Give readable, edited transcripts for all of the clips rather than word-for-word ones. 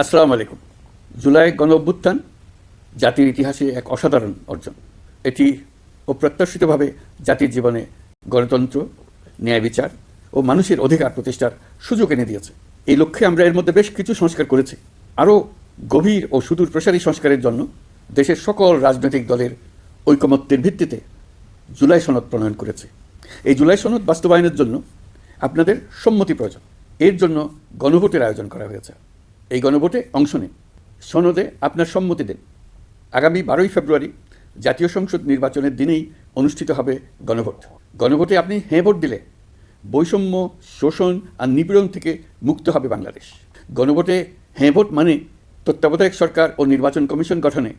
আসসালামু আলাইকুম। জুলাই গণ অভ্যুত্থান জাতির ইতিহাসে এক অসাধারণ অর্জন। এটি অপ্রত্যাশিতভাবে জাতির জীবনে গণতন্ত্র, ন্যায় বিচার ও মানুষের অধিকার প্রতিষ্ঠার সুযোগ এনে দিয়েছে। এই লক্ষ্যে আমরা এর মধ্যে বেশ কিছু সংস্কার করেছি। আরও গভীর ও সুদূর প্রসারী সংস্কারের জন্য দেশের সকল রাজনৈতিক দলের ঐকমত্যের ভিত্তিতে জুলাই সনদ প্রণয়ন করেছে। এই জুলাই সনদ বাস্তবায়নের জন্য আপনাদের সম্মতি প্রয়োজন। এর জন্য গণভোটের আয়োজন করা হয়েছে। এই গণভোটে অংশ নিন, সনদে আপনার সম্মতি দেন। আগামী 12ই ফেব্রুয়ারি জাতীয় সংসদ নির্বাচনের দিনেই অনুষ্ঠিত হবে গণভোট। গণভোটে আপনি হ্যাঁ ভোট দিলে বৈষম্য, শোষণ আর নিপীড়ন থেকে মুক্ত হবে বাংলাদেশ। গণভোটে হ্যাঁ ভোট মানে তত্ত্বাবধায়ক সরকার ও নির্বাচন কমিশন গঠনে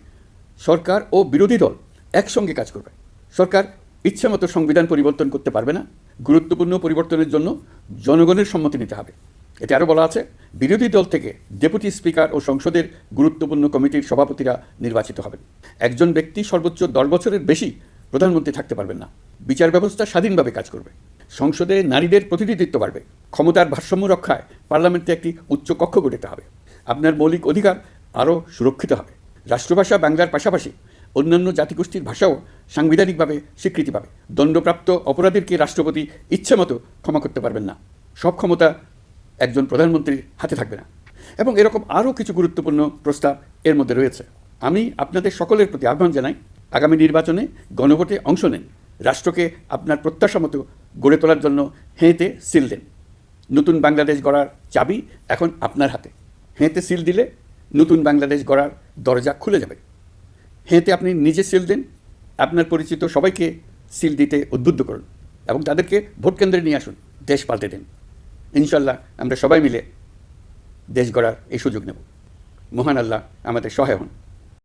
সরকার ও বিরোধী দল একসঙ্গে কাজ করবে। সরকার ইচ্ছামতো সংবিধান পরিবর্তন করতে পারবে না। গুরুত্বপূর্ণ পরিবর্তনের জন্য জনগণের সম্মতি নিতে হবে। এতে আরও বলা আছে, বিরোধী দল থেকে ডেপুটি স্পিকার ও সংসদের গুরুত্বপূর্ণ কমিটির সভাপতিরা নির্বাচিত হবেন। একজন ব্যক্তি সর্বোচ্চ 10 বছরের বেশি প্রধানমন্ত্রী থাকতে পারবেন না। বিচার ব্যবস্থা স্বাধীনভাবে কাজ করবে। সংসদে নারীদের প্রতিনিধিত্ব বাড়বে। ক্ষমতার ভারসাম্য রক্ষায় পার্লামেন্টে একটি উচ্চ কক্ষ গঠিত হবে। আপনার মৌলিক অধিকার আরও সুরক্ষিত হবে। রাষ্ট্রভাষা বাংলার পাশাপাশি অন্যান্য জাতিগোষ্ঠীর ভাষাও সাংবিধানিকভাবে স্বীকৃতি পাবে। দণ্ডপ্রাপ্ত অপরাধীকে রাষ্ট্রপতি ইচ্ছামতো ক্ষমা করতে পারবেন না। সব ক্ষমতা একজন প্রধানমন্ত্রীর হাতে থাকবে না। এবং এরকম আরও কিছু গুরুত্বপূর্ণ প্রস্তাব এর মধ্যে রয়েছে। আমি আপনাদের সকলের প্রতি আহ্বান জানাই, আগামী নির্বাচনে গণভোটে অংশ নেন। রাষ্ট্রকে আপনার প্রত্যাশা মতো গড়ে তোলার জন্য হেঁতে সিল দেন। নতুন বাংলাদেশ গড়ার চাবি এখন আপনার হাতে। হেঁতে সিল দিলে নতুন বাংলাদেশ গড়ার দরজা খুলে যাবে। হেঁতে আপনি নিজে সিল দেন, আপনার পরিচিত সবাইকে সিল দিতে উদ্বুদ্ধ করুন এবং তাদেরকে ভোট কেন্দ্রে নিয়ে আসুন। দেশ পাল্টে দিন। ইনশাল্লাহ আমরা সবাই মিলে দেশ গড়ার এই সুযোগ নেব। মহান আল্লাহ আমাদের সহায় হন।